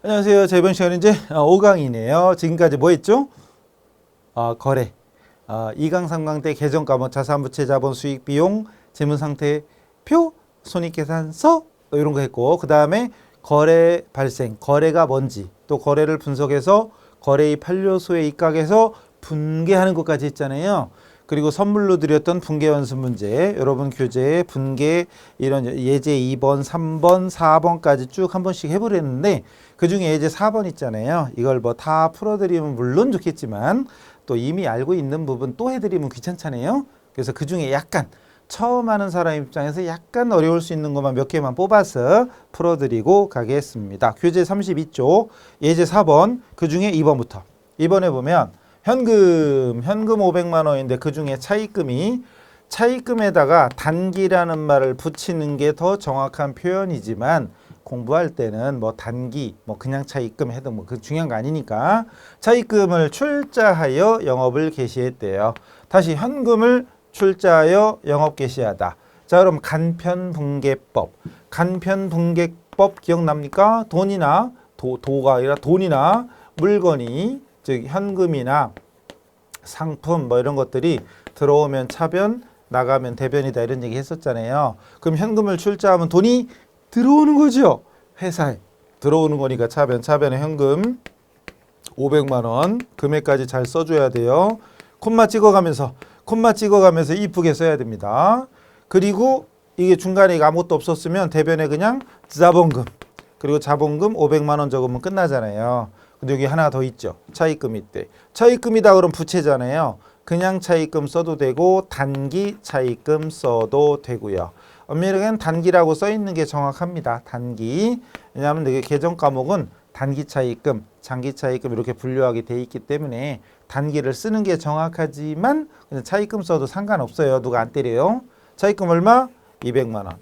안녕하세요. 자, 이번 시간은 이제 5강이네요. 지금까지 뭐 했죠? 거래. 2강, 3강 때 계정 과목, 자산부채, 자본, 수익, 비용, 재무상태표, 손익계산서 이런 거 했고, 그 다음에 거래 발생, 거래가 뭔지, 또 거래를 분석해서 거래의 판료소에 입각해서 분개하는 것까지 했잖아요. 그리고 선물로 드렸던 분개 연습 문제, 여러분 교재에 분개 이런 예제 2번, 3번, 4번까지 쭉 한 번씩 해보랬는데 그 중에 예제 4번 있잖아요. 이걸 뭐 다 풀어드리면 물론 좋겠지만 또 이미 알고 있는 부분 또 해드리면 귀찮잖아요. 그래서 그 중에 약간 처음 하는 사람 입장에서 약간 어려울 수 있는 것만 몇 개만 뽑아서 풀어드리고 가겠습니다. 교재 32쪽 예제 4번 그 중에 2번부터 2번에 보면 현금 500만 원인데 그 중에 차입금에다가 단기라는 말을 붙이는 게 더 정확한 표현이지만 공부할 때는 뭐 단기, 뭐 그냥 차입금 해도 뭐 그 중요한 거 아니니까 차입금을 출자하여 영업을 개시했대요. 다시 현금을 출자하여 영업 개시하다. 자, 그럼 간편분계법 기억납니까? 도가 아니라 돈이나 물건이 즉 현금이나 상품 뭐 이런 것들이 들어오면 차변, 나가면 대변이다 이런 얘기 했었잖아요. 그럼 현금을 출자하면 돈이 들어오는 거죠. 회사에 들어오는 거니까 차변에 현금 500만 원 금액까지 잘 써줘야 돼요. 콤마 찍어가면서 이쁘게 써야 됩니다. 그리고 이게 중간에 아무것도 없었으면 대변에 그냥 자본금 그리고 자본금 500만 원 적으면 끝나잖아요. 근데 여기 하나 더 있죠. 차입금 이때. 차입금이다 그럼 부채잖아요. 그냥 차입금 써도 되고 단기 차입금 써도 되고요. 엄밀하게는 단기라고 써 있는 게 정확합니다. 단기. 왜냐하면 이게 계정 과목은 단기 차입금, 장기 차입금 이렇게 분류하게 돼 있기 때문에 단기를 쓰는 게 정확하지만 그냥 차입금 써도 상관없어요. 누가 안 때려요. 차입금 얼마? 200만 원.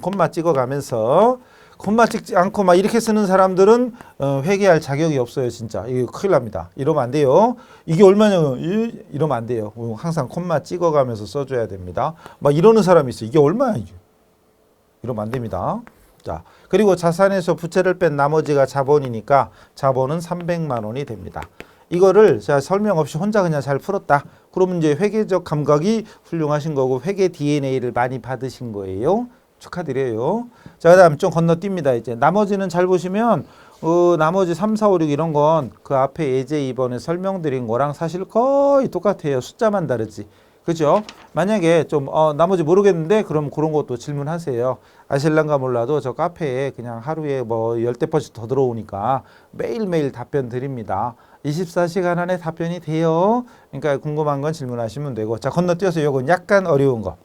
콤마 찍어가면서 콤마 찍지 않고 막 이렇게 쓰는 사람들은 회계할 자격이 없어요. 진짜 이거 큰일 납니다. 이러면 안 돼요. 이게 얼마냐고 이러면 안 돼요. 항상 콤마 찍어가면서 써줘야 됩니다. 막 이러는 사람이 있어요. 이게 얼마야 이게. 이러면 안 됩니다. 자, 그리고 자산에서 부채를 뺀 나머지가 자본이니까 자본은 300만 원이 됩니다. 이거를 제가 설명 없이 혼자 그냥 잘 풀었다. 그러면 이제 회계적 감각이 훌륭하신 거고 회계 DNA를 많이 받으신 거예요. 축하드려요. 자, 그 다음 좀 건너뜁니다. 이제 나머지는 잘 보시면 나머지 3, 4, 5, 6 이런 건 그 앞에 예제 2번에 설명드린 거랑 사실 거의 똑같아요. 숫자만 다르지. 그죠? 만약에 좀 나머지 모르겠는데 그럼 그런 것도 질문하세요. 아실란가 몰라도 저 카페에 그냥 하루에 뭐 10대번씩 더 들어오니까 매일매일 답변 드립니다. 24시간 안에 답변이 돼요. 그러니까 궁금한 건 질문하시면 되고. 자, 건너뛰어서 이건 약간 어려운 거.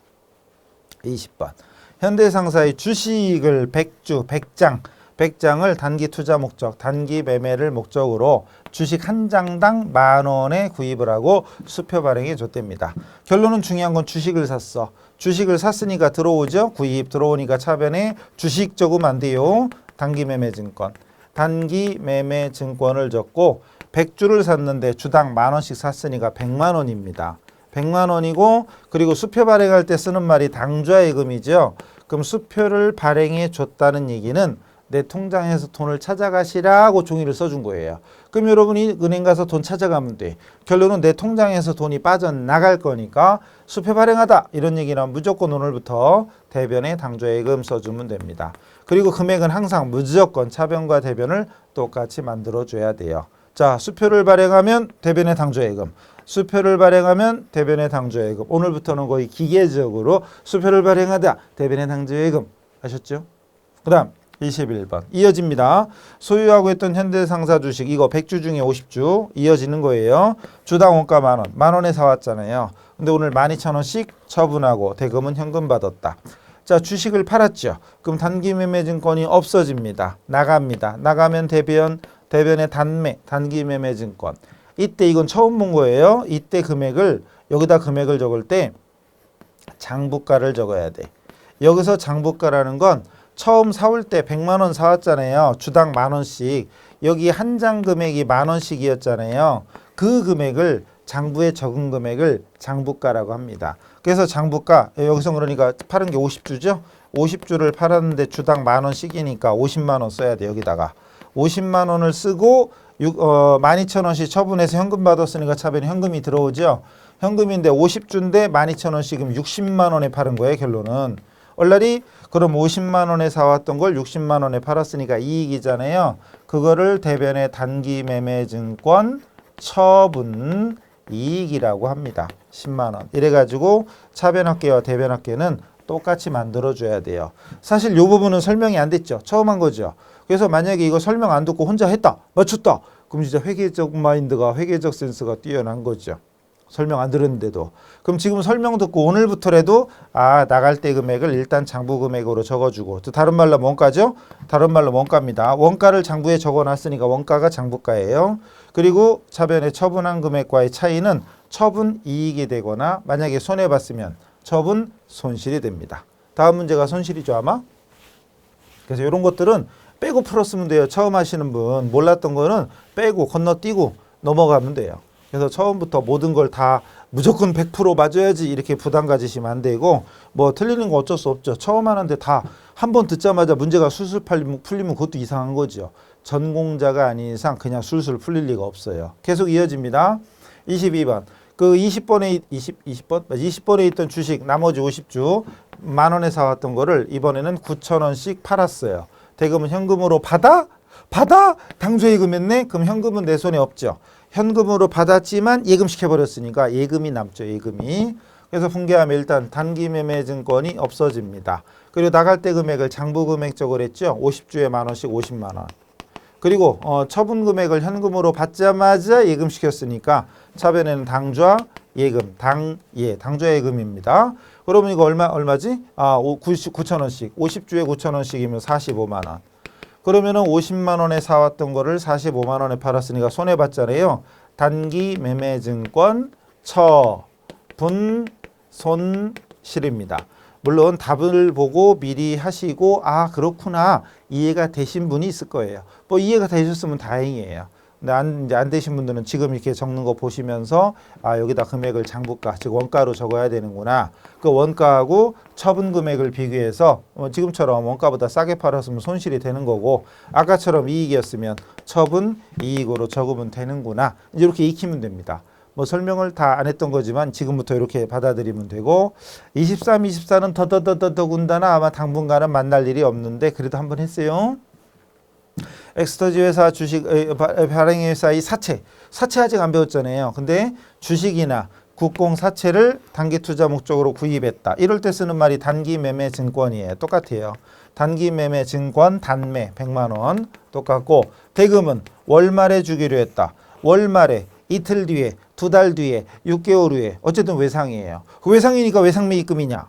20번. 현대상사의 주식을 100장을 단기 투자 목적, 단기 매매를 목적으로 주식 한 장당 10,000원에 구입을 하고 수표 발행해 줬답니다. 결론은 중요한 건 주식을 샀어. 주식을 샀으니까 들어오죠. 구입 들어오니까 차변에 주식 적으면 안 돼요. 단기 매매 증권. 단기 매매 증권을 적고 100주를 샀는데 주당 10,000원씩 샀으니까 100만 원입니다. 100만 원이고 그리고 수표 발행할 때 쓰는 말이 당좌예금이죠. 그럼 수표를 발행해 줬다는 얘기는 내 통장에서 돈을 찾아가시라고 종이를 써준 거예요. 그럼 여러분이 은행 가서 돈 찾아가면 돼. 결론은 내 통장에서 돈이 빠져나갈 거니까 수표 발행하다 이런 얘기는 무조건 오늘부터 대변에 당좌예금 써주면 됩니다. 그리고 금액은 항상 무조건 차변과 대변을 똑같이 만들어줘야 돼요. 자, 수표를 발행하면 대변에 당좌예금. 수표를 발행하면 대변에 당좌예금. 오늘부터는 거의 기계적으로 수표를 발행하다 대변에 당좌예금. 아셨죠? 그 다음 21번 이어집니다. 소유하고 있던 현대상사 주식 이거 100주 중에 50주 이어지는 거예요. 주당 원가 10,000원. 10,000원에 사왔잖아요. 근데 오늘 12,000원씩 처분하고 대금은 현금 받았다. 자, 주식을 팔았죠. 그럼 단기 매매 증권이 없어집니다. 나갑니다. 나가면 대변의 단기 매매 증권. 이때 이건 처음 본 거예요. 이때 금액을 여기다 금액을 적을 때 장부가를 적어야 돼. 여기서 장부가라는 건 처음 사올 때 100만 원 사왔잖아요. 주당 10,000원씩. 여기 한 장 금액이 10,000원씩이었잖아요. 그 금액을 장부에 적은 금액을 장부가라고 합니다. 그래서 장부가 여기서 그러니까 팔은 게 50주죠. 50주를 팔았는데 주당 10,000원씩이니까 50만 원 써야 돼. 여기다가 50만 원을 쓰고 12,000원씩 처분해서 현금 받았으니까 차변에 현금이 들어오죠. 현금인데 50주인데 12,000원씩이면 60만 원에 파는 거예요. 결론은. 얼라리 그럼 50만 원에 사왔던 걸 60만 원에 팔았으니까 이익이잖아요. 그거를 대변의 단기 매매 증권 처분 이익이라고 합니다. 10만 원. 이래가지고 차변학계와 대변학계는 똑같이 만들어줘야 돼요. 사실 이 부분은 설명이 안 됐죠. 처음 한 거죠. 그래서 만약에 이거 설명 안 듣고 혼자 했다. 맞췄다. 그럼 진짜 회계적 마인드가 회계적 센스가 뛰어난 거죠. 설명 안 들었는데도. 그럼 지금 설명 듣고 오늘부터라도 나갈 때 금액을 일단 장부 금액으로 적어주고 또 다른 말로 원가죠? 다른 말로 원가입니다. 원가를 장부에 적어놨으니까 원가가 장부가예요. 그리고 차변에 처분한 금액과의 차이는 처분 이익이 되거나 만약에 손해봤으면 처분 손실이 됩니다. 다음 문제가 손실이죠 아마? 그래서 이런 것들은 빼고 풀었으면 돼요. 처음 하시는 분 몰랐던 거는 빼고 건너뛰고 넘어가면 돼요. 그래서 처음부터 모든 걸 다 무조건 100% 맞아야지 이렇게 부담 가지시면 안 되고 뭐 틀리는 거 어쩔 수 없죠. 처음 하는데 다 한 번 듣자마자 문제가 술술 풀리면 그것도 이상한 거죠. 전공자가 아닌 이상 그냥 술술 풀릴 리가 없어요. 계속 이어집니다. 22번. 그 20번에 있던 주식 나머지 50주 만 원에 사왔던 거를 이번에는 9,000원씩 팔았어요. 대금은 현금으로 받아? 당조예금했네? 그럼 현금은 내 손에 없죠. 현금으로 받았지만 예금시켜버렸으니까 예금이 남죠. 예금이. 그래서 분개하면 일단 단기매매증권이 없어집니다. 그리고 나갈 때 금액을 장부금액적으로 했죠. 50주에 만 원씩 50만 원. 그리고 처분 금액을 현금으로 받자마자 예금시켰으니까 차변에는 당좌 예금, 당좌 예금입니다. 그러면 이거 얼마지? 9,000원씩. 50주에 9,000원씩이면 45만 원. 그러면은 50만 원에 사왔던 거를 45만 원에 팔았으니까 손해봤잖아요. 단기 매매 증권 처분 손실입니다. 물론 답을 보고 미리 하시고 그렇구나 이해가 되신 분이 있을 거예요. 뭐 이해가 되셨으면 다행이에요. 근데 이제 안 되신 분들은 지금 이렇게 적는 거 보시면서 여기다 금액을 장부가 즉 원가로 적어야 되는구나. 그 원가하고 처분 금액을 비교해서 지금처럼 원가보다 싸게 팔았으면 손실이 되는 거고 아까처럼 이익이었으면 처분 이익으로 적으면 되는구나. 이제 이렇게 익히면 됩니다. 뭐 설명을 다 안 했던 거지만 지금부터 이렇게 받아들이면 되고 23, 24는 더군다나 아마 당분간은 만날 일이 없는데 그래도 한번 했어요. 엑스터지 회사 주식 발행회사의 사채 아직 안 배웠잖아요. 근데 주식이나 국공 사채를 단기 투자 목적으로 구입했다. 이럴 때 쓰는 말이 단기 매매 증권이에요. 똑같아요. 단기 매매 증권 단매 100만 원 똑같고 대금은 월말에 주기로 했다. 월말에 이틀 뒤에 2달 뒤에 6개월 후에 어쨌든 외상이에요. 그 외상이니까 외상매입금이냐?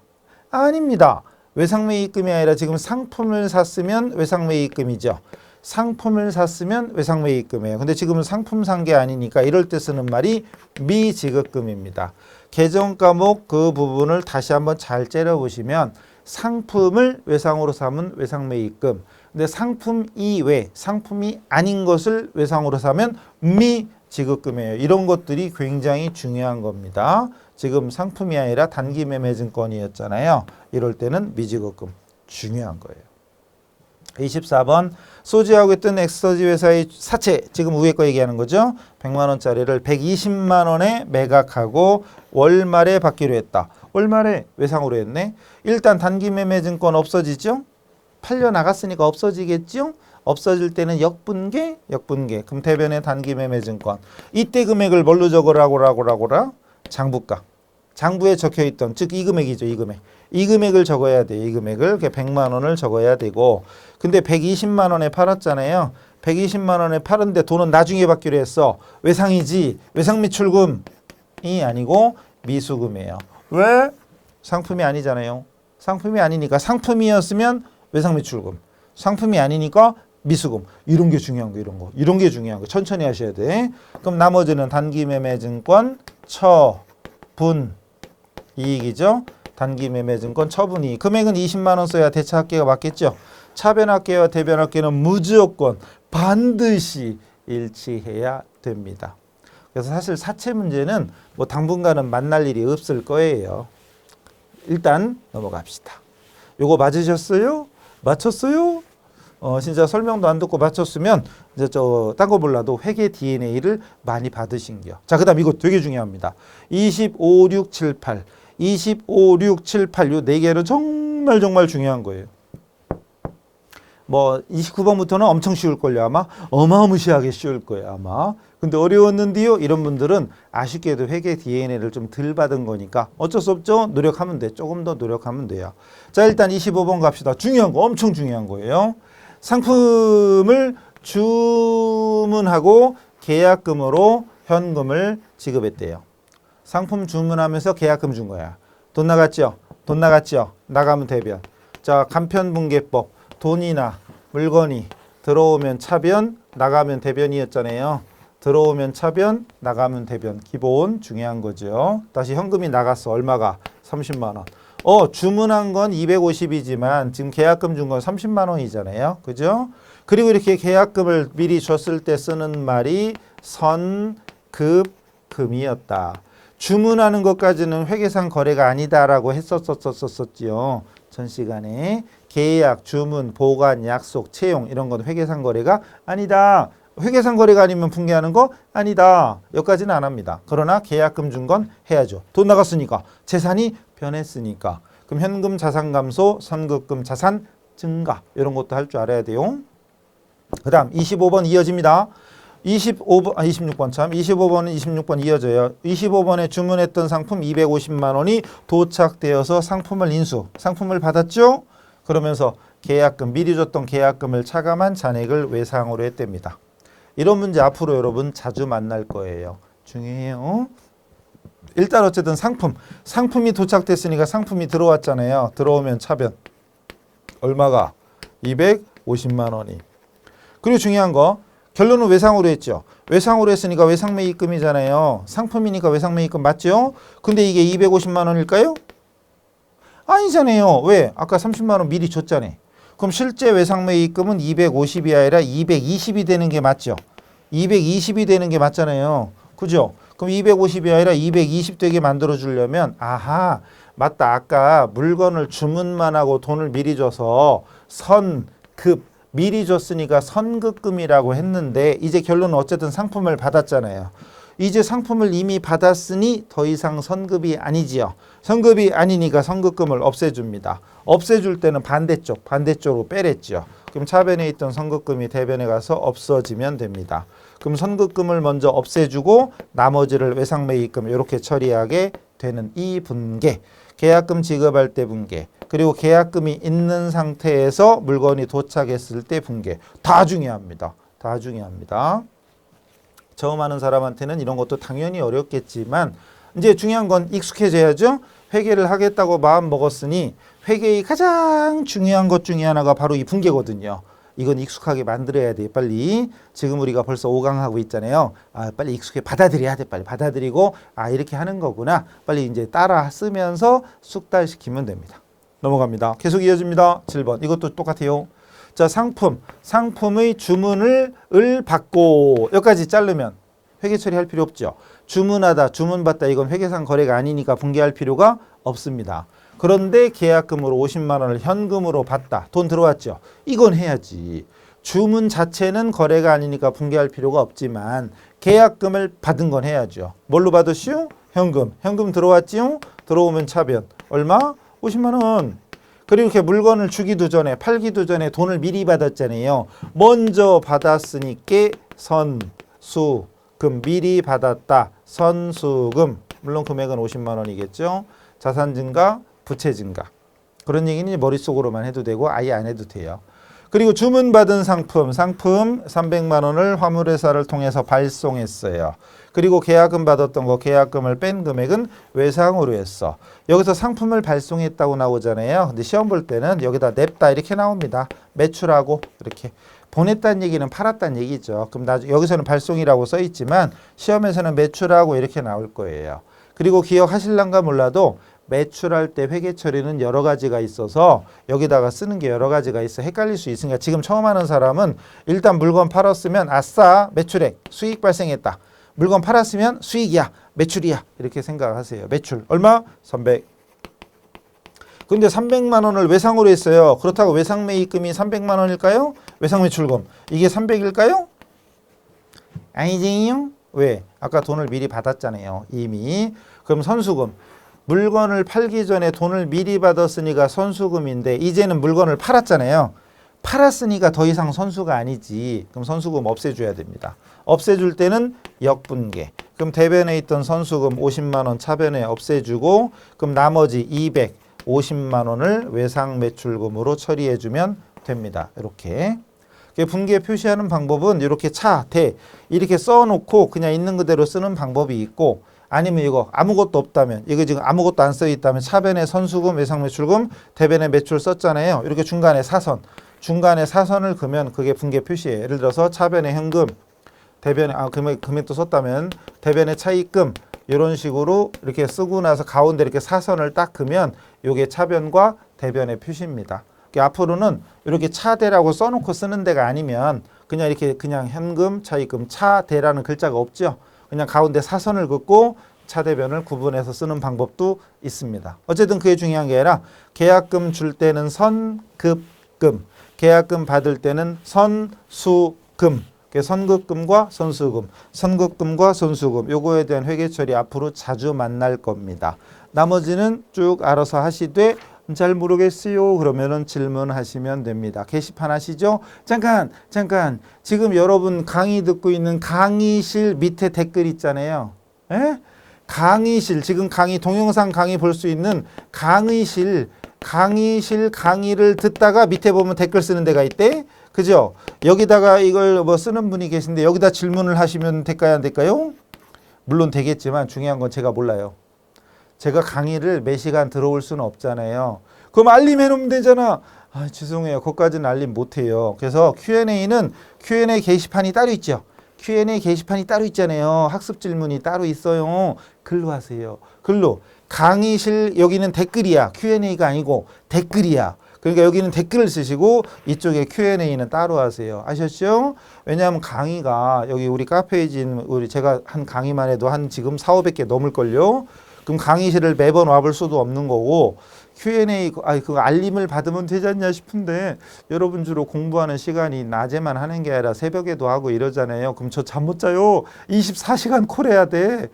아닙니다. 외상매입금이 아니라 지금 상품을 샀으면 외상매입금이죠. 상품을 샀으면 외상매입금이에요. 근데 지금은 상품 산 게 아니니까 이럴 때 쓰는 말이 미지급금입니다. 개정 과목 그 부분을 다시 한번 잘 째려보시면 상품을 외상으로 사면 외상매입금. 근데 상품 이외, 상품이 아닌 것을 외상으로 사면 미지급금이에요. 이런 것들이 굉장히 중요한 겁니다. 지금 상품이 아니라 단기 매매 증권이었잖아요. 이럴 때는 미지급금 중요한 거예요. 24번 소지하고 있던 엑스터지 회사의 사채 지금 위에 거 얘기하는 거죠. 100만 원짜리를 120만 원에 매각하고 월말에 받기로 했다. 월말에 외상으로 했네. 일단 단기 매매 증권 없어지죠. 팔려 나갔으니까 없어지겠죠. 없어질 때는 역분개. 그럼 대변의 단기 매매 증권. 이때 금액을 뭘로 적으라고라? 장부가. 장부에 적혀있던 즉 이 금액이죠. 이 금액을 적어야 돼요. 이 금액을 100만 원을 적어야 되고 근데 120만 원에 팔았잖아요. 120만 원에 팔았는데 돈은 나중에 받기로 했어. 외상이지. 외상미출금이 아니고 미수금이에요. 왜? 상품이 아니잖아요. 상품이 아니니까 상품이었으면 외상미출금. 상품이 아니니까 미수금. 이런 게 중요한 거. 이런 게 중요한 거. 천천히 하셔야 돼. 그럼 나머지는 단기 매매 증권 처분 이익이죠. 단기 매매 증권 처분이 금액은 20만 원 써야 대차합계가 맞겠죠. 차변합계와 대변합계는 무조건 반드시 일치해야 됩니다. 그래서 사실 사채 문제는 뭐 당분간은 만날 일이 없을 거예요. 일단 넘어갑시다. 요거 맞으셨어요? 맞췄어요? 진짜 설명도 안 듣고 맞췄으면 이제 딴 거 몰라도 회계 DNA를 많이 받으신겨. 자, 그다음 이거 되게 중요합니다. 25, 6, 7, 8. 25, 6, 7, 8 요 네 개는 정말 중요한 거예요. 뭐 29번부터는 엄청 쉬울 걸요. 아마 어마무시하게 쉬울 거예요. 아마. 근데 어려웠는데요. 이런 분들은 아쉽게도 회계 DNA를 좀 덜 받은 거니까 어쩔 수 없죠. 노력하면 돼. 조금 더 노력하면 돼요. 자, 일단 25번 갑시다. 중요한 거, 엄청 중요한 거예요. 상품을 주문하고 계약금으로 현금을 지급했대요. 상품 주문하면서 계약금 준 거야. 돈 나갔죠? 돈 나갔죠? 나가면 대변. 자, 간편분계법. 돈이나 물건이 들어오면 차변, 나가면 대변이었잖아요. 들어오면 차변, 나가면 대변. 기본 중요한 거죠. 다시 현금이 나갔어. 얼마가? 30만 원. 주문한 건 250이지만 지금 계약금 준 건 30만 원이잖아요. 그죠? 그리고 이렇게 계약금을 미리 줬을 때 쓰는 말이 선급금이었다. 주문하는 것까지는 회계상 거래가 아니다라고 했었지요. 전 시간에. 계약, 주문, 보관, 약속, 채용 이런 건 회계상 거래가 아니다. 회계상 거래가 아니면 분개하는 거 아니다. 여기까지는 안 합니다. 그러나 계약금 준 건 해야죠. 돈 나갔으니까. 재산이 변했으니까. 그럼 현금 자산 감소, 선급금 자산 증가 이런 것도 할 줄 알아야 돼요. 그 다음 25번 이어집니다. 26번 참. 25번은 26번 이어져요. 25번에 주문했던 상품 250만 원이 도착되어서 상품을 인수. 상품을 받았죠? 그러면서 계약금, 미리 줬던 계약금을 차감한 잔액을 외상으로 했답니다. 이런 문제 앞으로 여러분 자주 만날 거예요. 중요해요. 일단 어쨌든 상품이 도착됐으니까 상품이 들어왔잖아요. 들어오면 차변. 얼마가? 250만 원이. 그리고 중요한 거 결론은 외상으로 했죠. 외상으로 했으니까 외상매입금이잖아요. 상품이니까 외상매입금 맞죠? 근데 이게 250만 원일까요? 아니잖아요. 왜? 아까 30만 원 미리 줬잖아요. 그럼 실제 외상매입금은 250이 아니라 220이 되는 게 맞죠? 220이 되는 게 맞잖아요. 그죠? 그럼 250이 아니라 220 되게 만들어 주려면 아하, 맞다. 아까 물건을 주문만 하고 돈을 미리 줘서 선급 미리 줬으니까 선급금이라고 했는데 이제 결론은 어쨌든 상품을 받았잖아요. 이제 상품을 이미 받았으니 더 이상 선급이 아니지요. 선급이 아니니까 선급금을 없애줍니다. 없애줄 때는 반대쪽으로 빼랬죠. 그럼 차변에 있던 선급금이 대변에 가서 없어지면 됩니다. 그럼 선급금을 먼저 없애주고 나머지를 외상매입금 이렇게 처리하게 되는 이 분계. 계약금 지급할 때 분계. 그리고 계약금이 있는 상태에서 물건이 도착했을 때 분계. 다 중요합니다. 다 중요합니다. 처음 하는 사람한테는 이런 것도 당연히 어렵겠지만 이제 중요한 건 익숙해져야죠. 회계를 하겠다고 마음 먹었으니 회계의 가장 중요한 것 중에 하나가 바로 이 분계거든요. 이건 익숙하게 만들어야 돼. 빨리. 지금 우리가 벌써 5강 하고 있잖아요. 빨리 익숙해 받아들여야 돼. 빨리 받아들이고 이렇게 하는 거구나. 빨리 이제 따라 쓰면서 숙달시키면 됩니다. 넘어갑니다. 계속 이어집니다. 7번. 이것도 똑같아요. 자, 상품의 주문을 받고 여기까지 자르면 회계 처리할 필요 없죠. 주문하다, 주문받다 이건 회계상 거래가 아니니까 분개할 필요가 없습니다. 그런데 계약금으로 50만 원을 현금으로 받다. 돈 들어왔죠. 이건 해야지. 주문 자체는 거래가 아니니까 분개할 필요가 없지만 계약금을 받은 건 해야죠. 뭘로 받으시오? 현금. 현금 들어왔지요? 들어오면 차변. 얼마? 50만 원. 그리고 이렇게 물건을 주기도 전에 팔기도 전에 돈을 미리 받았잖아요. 먼저 받았으니까 선수금 미리 받았다. 선수금. 물론 금액은 50만 원이겠죠. 자산 증가, 부채 증가. 그런 얘기는 머릿속으로만 해도 되고 아예 안 해도 돼요. 그리고 주문받은 상품 300만 원을 화물회사를 통해서 발송했어요. 그리고 계약금 받았던 거 계약금을 뺀 금액은 외상으로 했어. 여기서 상품을 발송했다고 나오잖아요. 근데 시험 볼 때는 여기다 냈다 이렇게 나옵니다. 매출하고 이렇게. 보냈다는 얘기는 팔았다는 얘기죠. 그럼 여기서는 발송이라고 써 있지만 시험에서는 매출하고 이렇게 나올 거예요. 그리고 기억하실란가 몰라도 매출할 때 회계 처리는 여러 가지가 있어서 여기다가 쓰는 게 여러 가지가 있어 헷갈릴 수 있으니까 지금 처음 하는 사람은 일단 물건 팔았으면 아싸 매출액 수익 발생했다. 물건 팔았으면 수익이야 매출이야 이렇게 생각하세요. 매출 얼마? 300. 근데 300만 원을 외상으로 했어요. 그렇다고 외상매입금이 300만 원일까요? 외상매출금. 이게 300일까요? 아니지요? 왜? 아까 돈을 미리 받았잖아요. 이미. 그럼 선수금. 물건을 팔기 전에 돈을 미리 받았으니까 선수금인데 이제는 물건을 팔았잖아요. 팔았으니까 더 이상 선수가 아니지. 그럼 선수금 없애줘야 됩니다. 없애줄 때는 역분계. 그럼 대변에 있던 선수금 50만 원 차변에 없애주고 그럼 나머지 250만 원을 외상매출금으로 처리해주면 됩니다. 이렇게. 분계 표시하는 방법은 이렇게 차, 대 이렇게 써놓고 그냥 있는 그대로 쓰는 방법이 있고 아니면 이거 아무것도 없다면 이거 지금 아무것도 안 써 있다면 차변에 선수금, 외상매출금, 대변에 매출 썼잖아요. 이렇게 중간에 사선을 그으면 그게 분계 표시예요. 예를 들어서 차변에 현금, 대변에 금액도 썼다면 대변에 차입금 이런 식으로 이렇게 쓰고 나서 가운데 이렇게 사선을 딱 그으면 이게 차변과 대변의 표시입니다. 앞으로는 이렇게 차대라고 써놓고 쓰는 데가 아니면 그냥 이렇게 그냥 현금, 차입금, 차대라는 글자가 없죠. 그냥 가운데 사선을 긋고 차대변을 구분해서 쓰는 방법도 있습니다. 어쨌든 그게 중요한 게 아니라 계약금 줄 때는 선급금, 계약금 받을 때는 선수금, 선급금과 선수금, 선급금과 선수금 요거에 대한 회계 처리 앞으로 자주 만날 겁니다. 나머지는 쭉 알아서 하시되 잘 모르겠어요. 그러면은 질문하시면 됩니다. 게시판 하시죠? 잠깐. 지금 여러분 강의 듣고 있는 강의실 밑에 댓글 있잖아요. 에? 강의실, 지금 강의, 동영상 강의 볼 수 있는 강의실 강의를 듣다가 밑에 보면 댓글 쓰는 데가 있대. 그죠? 여기다가 이걸 뭐 쓰는 분이 계신데 여기다 질문을 하시면 될까요? 안 될까요? 물론 되겠지만 중요한 건 제가 몰라요. 제가 강의를 매 시간 들어올 수는 없잖아요. 그럼 알림 해놓으면 되잖아. 아, 죄송해요. 그것까지는 알림 못해요. 그래서 Q&A는 Q&A 게시판이 따로 있죠. Q&A 게시판이 따로 있잖아요. 학습 질문이 따로 있어요. 글로 하세요. 글로. 강의실 여기는 댓글이야. Q&A가 아니고 댓글이야. 그러니까 여기는 댓글을 쓰시고 이쪽에 Q&A는 따로 하세요. 아셨죠? 왜냐하면 강의가 여기 우리 카페이진 우리 제가 한 강의만 해도 한 지금 400개 넘을걸요. 그럼 강의실을 매번 와볼 수도 없는 거고 Q&A 그 알림을 받으면 되지 않냐 싶은데 여러분 주로 공부하는 시간이 낮에만 하는 게 아니라 새벽에도 하고 이러잖아요. 그럼 저 잠 못 자요. 24시간 콜해야 돼.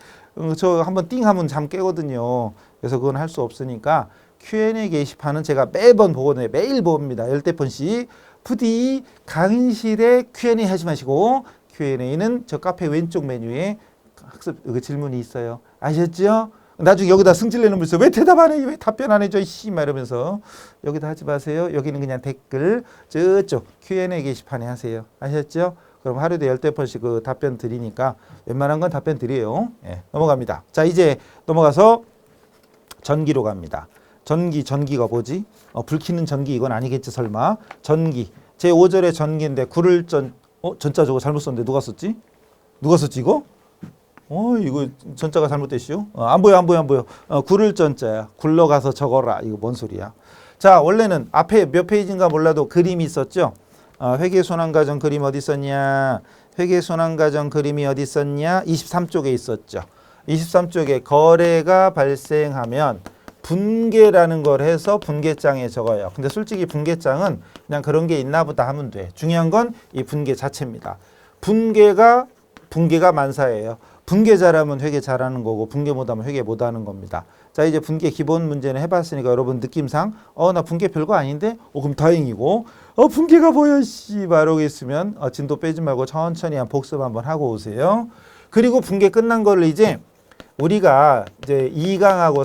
저 한번 띵 하면 잠 깨거든요. 그래서 그건 할 수 없으니까 Q&A 게시판은 제가 매번 보거든요. 매일 봅니다. 10대폰씩. 부디 강의실에 Q&A 하지 마시고 Q&A는 저 카페 왼쪽 메뉴에 학습 질문이 있어요. 아셨죠? 나중에 여기다 승질내는 왜 대답 안 해? 왜 답변 안 해줘? 막 이러면서 여기다 하지 마세요. 여기는 그냥 댓글 저쪽 Q&A 게시판에 하세요. 아셨죠? 그럼 하루에 10대폰씩 그 답변 드리니까 웬만한 건 답변 드려요. 예, 넘어갑니다. 자, 이제 넘어가서 전기로 갑니다. 전기가 뭐지? 불 켜는 전기 이건 아니겠지 설마. 전기. 제 5절의 전기인데 구를 전자 저거 잘못 썼는데 누가 썼지 이거? 이거 전자가 잘못됐시오. 안 보여. 구를 전자야. 굴러가서 적어라. 이거 뭔 소리야? 자, 원래는 앞에 몇 페이지인가 몰라도 그림이 있었죠. 회계손환과정 그림 어디 있었냐? 회계손환과정 그림이 어디 있었냐? 23쪽에 있었죠. 23쪽에 거래가 발생하면 분계라는 걸 해서 분계장에 적어요. 근데 솔직히 분계장은 그냥 그런 게 있나 보다 하면 돼. 중요한 건 이 분계 자체입니다. 분계가 만사예요. 분계 잘하면 회계 잘하는 거고 분계 못하면 회계 못하는 겁니다. 자, 이제 분계 기본 문제는 해봤으니까 여러분 느낌상 나 분계 별거 아닌데? 그럼 다행이고 분계가 뭐야 말하고 있으면 진도 빼지 말고 천천히 복습 한번 하고 오세요. 그리고 분계 끝난 거를 이제 우리가 이제 2강하고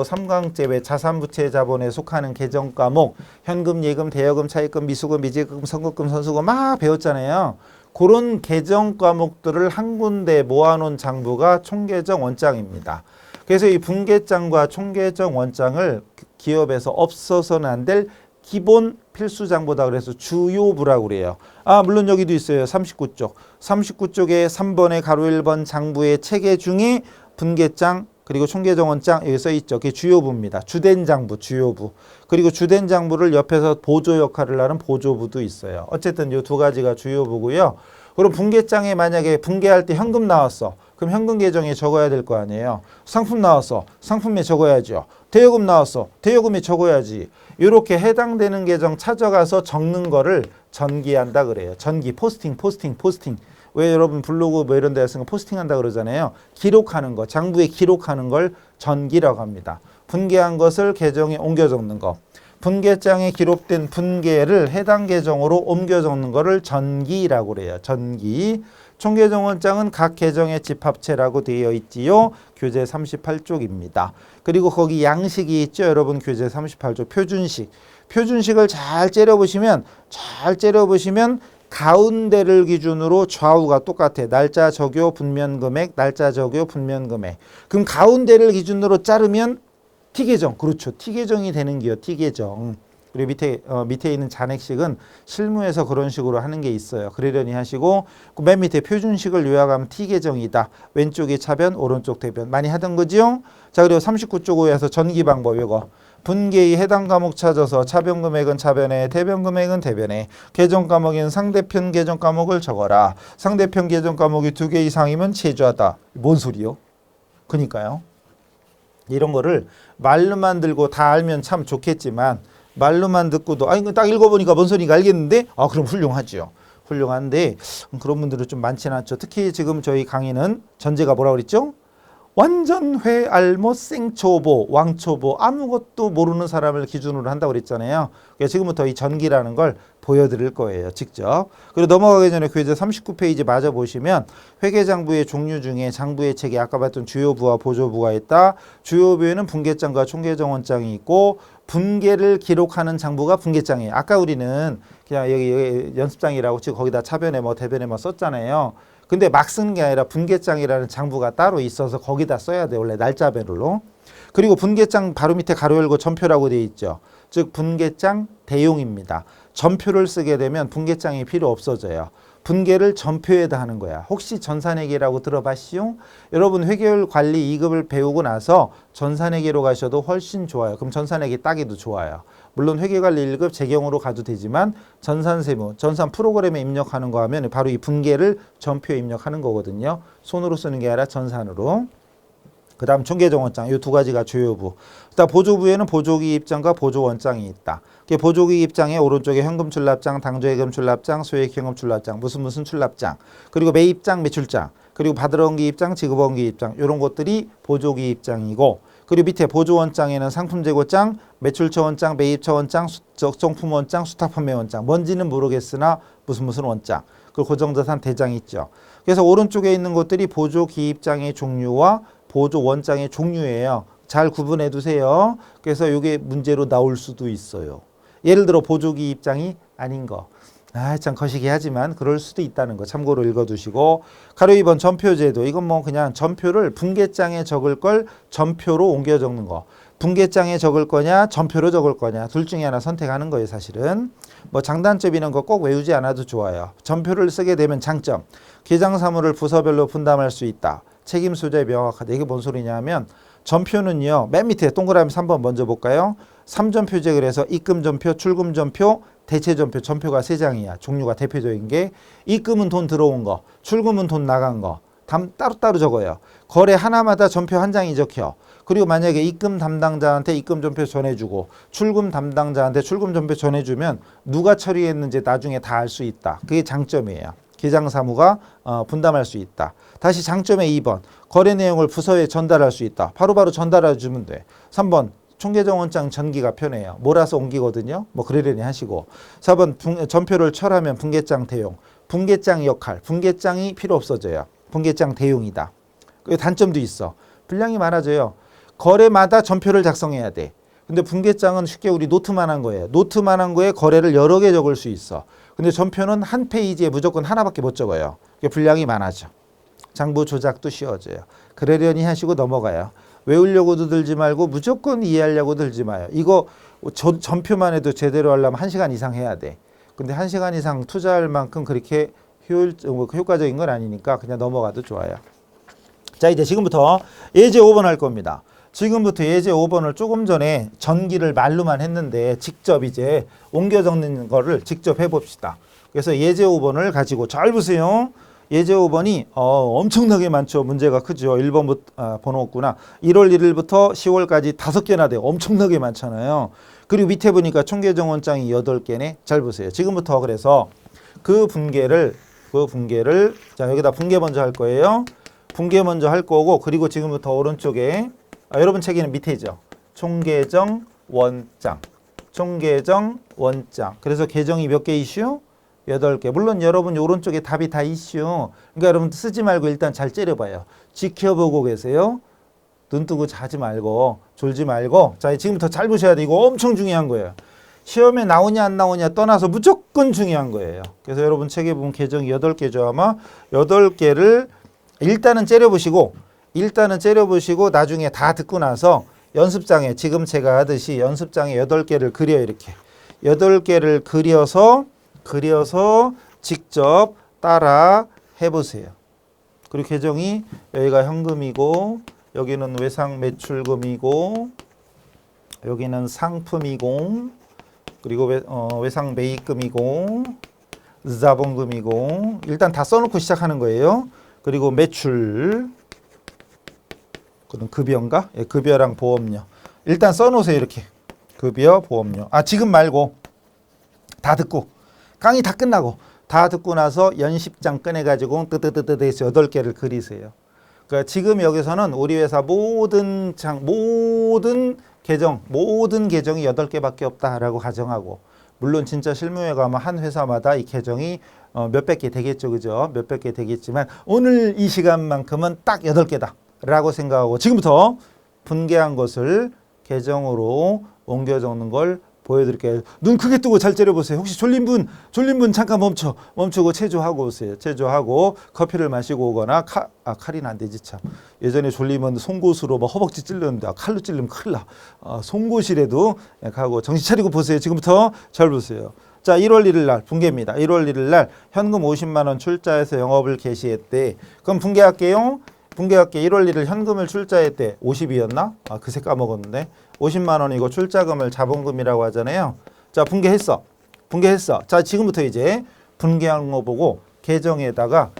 3강째 왜 자산부채 자본에 속하는 계정 과목 현금, 예금, 대여금, 차입금, 미수금, 미지금, 선급금, 선수금 막 배웠잖아요. 그런 계정 과목들을 한 군데 모아놓은 장부가 총계정 원장입니다. 그래서 이 분계장과 총계정 원장을 기업에서 없어서는 안 될 기본 필수 장부다 그래서 주요부라고 그래요. 물론 여기도 있어요. 39쪽. 39쪽에 3번에 가로 1번 장부의 체계 중에 분계장 그리고 총계정 원장 여기 써 있죠. 그게 주요부입니다. 주된 장부, 주요부. 그리고 주된 장부를 옆에서 보조 역할을 하는 보조부도 있어요. 어쨌든 이 두 가지가 주요부고요. 그럼 분계장에 만약에 분계할 때 현금 나왔어. 그럼 현금 계정에 적어야 될 거 아니에요. 상품 나왔어. 상품에 적어야죠. 대여금 나왔어. 대여금에 적어야지. 이렇게 해당되는 계정 찾아가서 적는 거를 전기한다 그래요. 전기, 포스팅. 왜 여러분 블로그 뭐 이런 데서 포스팅한다 그러잖아요. 기록하는 거, 장부에 기록하는 걸 전기라고 합니다. 분개한 것을 계정에 옮겨 적는 거. 분계장에 기록된 분계를 해당 계정으로 옮겨 적는 거를 전기라고 그래요. 전기. 총계정원장은 각 계정의 집합체라고 되어 있지요. 교재 38쪽입니다. 그리고 거기 양식이 있죠. 여러분 교재 38쪽 표준식. 표준식을 잘 째려보시면 가운데를 기준으로 좌우가 똑같아. 날짜 적요 분면금액, 날짜 적요 분면금액. 그럼 가운데를 기준으로 자르면 T계정. 그렇죠. T계정이 되는 게요. T계정. 그리고 밑에 있는 잔액식은 실무에서 그런 식으로 하는 게 있어요. 그러려니 하시고 맨 밑에 표준식을 요약하면 T계정이다. 왼쪽이 차변, 오른쪽 대변. 많이 하던 거지요? 자, 그리고 39쪽 5에서 전기 방법 이거. 분계의 해당 과목 찾아서 차변 금액은 차변에, 대변 금액은 대변에, 계정 과목인 상대편 계정 과목을 적어라. 상대편 계정 과목이 2개 이상이면 체조하다. 뭔 소리요? 그니까요. 이런 거를 말로만 들고 다 알면 참 좋겠지만 말로만 듣고도 이거 딱 읽어보니까 뭔 소리인가 알겠는데 그럼 훌륭하죠. 훌륭한데 그런 분들은 좀 많지는 않죠. 특히 지금 저희 강의는 전제가 뭐라고 그랬죠? 완전 회알못 생초보 왕초보 아무것도 모르는 사람을 기준으로 한다고 그랬잖아요. 그래서 지금부터 이 전기라는 걸 보여드릴 거예요. 직접. 그리고 넘어가기 전에 교재 39페이지 마저 보시면 회계장부의 종류 중에 장부의 책에 아까 봤던 주요부와 보조부가 있다. 주요부에는 분계장과 총계정원장이 있고 분계를 기록하는 장부가 분계장이에요. 아까 우리는 그냥 여기 연습장이라고 지금 거기다 차변에 뭐 대변에 뭐 썼잖아요. 근데 막 쓰는 게 아니라 분계장이라는 장부가 따로 있어서 거기다 써야 돼. 원래 날짜별로. 그리고 분계장 바로 밑에 가로 열고 전표라고 되어 있죠. 즉 분계장 대용입니다. 전표를 쓰게 되면 분계장이 필요 없어져요. 분계를 전표에다 하는 거야. 혹시 전산회계라고 들어봤시요? 여러분 회계율 관리 2급을 배우고 나서 전산회계로 가셔도 훨씬 좋아요. 그럼 전산회계 따기도 좋아요. 물론 회계관리 1급 재경으로 가도 되지만 전산세무, 전산 프로그램에 입력하는 거 하면 바로 이 분계를 전표에 입력하는 거거든요. 손으로 쓰는 게 아니라 전산으로. 그 다음 총계정원장 이 두 가지가 주요부. 그다음 보조부에는 보조기 입장과 보조원장이 있다. 보조기 입장에 오른쪽에 현금 출납장, 당조예금 출납장, 소액현금 출납장, 무슨 출납장, 그리고 매입장, 매출장, 그리고 받으러 온 기 입장, 지급원 기 입장 이런 것들이 보조기 입장이고 그리고 밑에 보조원장에는 상품재고장, 매출처원장, 매입처원장, 적정품원장, 수탁판매원장 뭔지는 모르겠으나 무슨 원장 그리고 고정자산 대장이 있죠. 그래서 오른쪽에 있는 것들이 보조기입장의 종류와 보조원장의 종류예요. 잘 구분해 두세요. 그래서 이게 문제로 나올 수도 있어요. 예를 들어 보조기 입장이 아닌 거. 참 거시기 하지만 그럴 수도 있다는 거 참고로 읽어두시고 가로 2번 전표제도 이건 뭐 그냥 전표를 분계장에 적을 걸 전표로 옮겨 적는 거. 분계장에 적을 거냐 전표로 적을 거냐 둘 중에 하나 선택하는 거예요. 사실은 뭐 장단점 이런 거 꼭 외우지 않아도 좋아요. 전표를 쓰게 되면 장점 계장사무를 부서별로 분담할 수 있다. 책임 소재 명확하다. 이게 뭔 소리냐 하면 전표는요. 맨 밑에 동그라미 3번 먼저 볼까요? 3전표제 그래서 입금전표, 출금전표, 대체전표, 전표가 3장이야. 종류가 대표적인 게 입금은 돈 들어온 거, 출금은 돈 나간 거 따로따로 적어요. 거래 하나마다 전표 한 장이 적혀. 그리고 만약에 입금 담당자한테 입금 전표 전해주고 출금 담당자한테 출금 전표 전해주면 누가 처리했는지 나중에 다 알 수 있다. 그게 장점이에요. 계장사무가 분담할 수 있다. 다시 장점의 2번 거래 내용을 부서에 전달할 수 있다. 바로바로 전달해 주면 돼. 3번 총계정원장 전기가 편해요. 몰아서 옮기거든요. 뭐 그러려니 하시고 4번 전표를 철하면 분계장 대용. 분계장 역할. 분계장이 필요 없어져요. 분계장 대용이다. 그 단점도 있어. 분량이 많아져요. 거래마다 전표를 작성해야 돼. 근데 분계장은 쉽게 우리 노트만 한 거예요. 노트만 한 거에 거래를 여러 개 적을 수 있어. 근데 전표는 한 페이지에 무조건 하나밖에 못 적어요. 분량이 많아져. 장부 조작도 쉬워져요. 그러려니 하시고 넘어가요. 외우려고도 들지 말고 무조건 이해하려고 들지 마요. 이거 전표만 해도 제대로 하려면 1시간 이상 해야 돼. 근데 1시간 이상 투자할 만큼 그렇게 효과적인 건 아니니까 그냥 넘어가도 좋아요. 자, 이제 지금부터 예제 5번 할 겁니다. 지금부터 예제 5번을 조금 전에 전기를 말로만 했는데 직접 이제 옮겨 적는 거를 직접 해봅시다. 그래서 예제 5번을 가지고 잘 보세요. 예제 5번이 엄청나게 많죠. 문제가 크죠. 1번부터 번호 없구나. 1월 1일부터 10월까지 5개나 돼요. 엄청나게 많잖아요. 그리고 밑에 보니까 총계정 원장이 8개네. 잘 보세요. 지금부터 그래서 그 분계를 자 여기다 분계 먼저 할 거예요. 분계 먼저 할 거고 그리고 지금부터 오른쪽에 여러분 책에는 밑에죠. 총계정 원장. 총계정 원장. 그래서 계정이 몇 개 이슈? 8개. 물론 여러분 오른쪽에 답이 다 이슈. 그러니까 여러분 쓰지 말고 일단 잘 째려봐요. 지켜보고 계세요. 눈 뜨고 자지 말고 졸지 말고. 자 지금부터 잘 보셔야 돼. 이거 엄청 중요한 거예요. 시험에 나오냐 안 나오냐 떠나서 무조건 중요한 거예요. 그래서 여러분 책에 보면 계정이 8개죠. 아마 8개를 일단은 째려보시고 나중에 다 듣고 나서 연습장에 지금 제가 하듯이 연습장에 8개를 그려요. 이렇게 8개를 그려서 직접 따라 해보세요. 그리고 계정이 여기가 현금이고 여기는 외상 매출금이고 여기는 상품이고 그리고 외상 매입금이고 자본금이고 일단 다 써놓고 시작하는 거예요. 그리고 매출 그럼 급여인가? 예, 급여랑 보험료 일단 써놓으세요. 이렇게 급여 보험료 지금 말고 다 듣고 강의 다 끝나고 다 듣고 나서 연습장 꺼내가지고 뜨뜨뜨뜨해서 8개를 그리세요. 그러니까 지금 여기서는 우리 회사 모든 계정이 8개밖에 없다라고 가정하고 물론 진짜 실무에 가면 한 회사마다 이 계정이 몇백 개 되겠죠. 그죠? 몇백 개 되겠지만 오늘 이 시간만큼은 딱 8개다 라고 생각하고 지금부터 분개한 것을 계정으로 옮겨 적는 걸 보여드릴게요. 눈 크게 뜨고 잘 째려보세요. 혹시 졸린 분 잠깐 멈추고 체조하고 오세요. 체조하고 커피를 마시고 오거나 칼이는 안 되지 참. 예전에 졸리면 송곳으로 막 허벅지 찔렀는데 칼로 찔리면 큰일 나. 송곳이라도 가고 정신 차리고 보세요. 지금부터 잘 보세요. 자 1월 1일 날 분개입니다. 1월 1일 날 현금 50만 원 출자해서 영업을 개시했대. 그럼 분개할게요. 1월 1일 현금을 출자했대. 50이었나? 그새 까먹었는데. 50만 원이고 출자금을 자본금이라고 하잖아요. 자, 분개했어. 자, 지금부터 이제 분개한 거 보고 계정에다가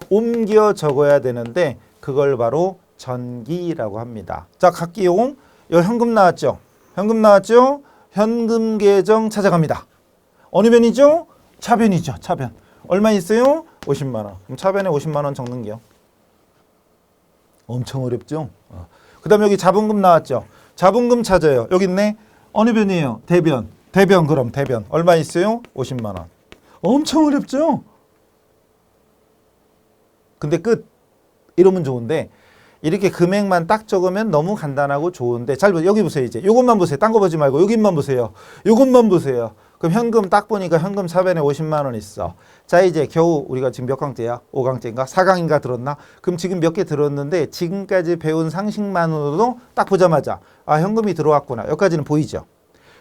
옮겨 적어야 되는데 그걸 바로 전기라고 합니다. 자, 갈게요. 여기 현금 나왔죠? 현금 계정 찾아갑니다. 어느 변이죠? 차변이죠. 차변. 얼마 있어요? 50만 원. 그럼 차변에 50만 원 적는게요. 엄청 어렵죠? 그 다음에 여기 자본금 나왔죠? 자본금 찾아요. 여기 있네. 어느 변이에요? 대변. 그럼 대변. 얼마 있어요? 50만 원. 엄청 어렵죠? 근데 끝. 이러면 좋은데 이렇게 금액만 딱 적으면 너무 간단하고 좋은데 잘 보세요. 여기 보세요. 이제 요것만 보세요. 딴 거 보지 말고 여기만 보세요. 요것만 보세요. 그럼 현금 딱 보니까 현금 차변에 50만 원 있어. 자 이제 겨우 우리가 지금 몇 강째야? 5강째인가? 4강인가 들었나? 그럼 지금 몇 개 들었는데 지금까지 배운 상식만으로도 딱 보자마자 현금이 들어왔구나. 여기까지는 보이죠?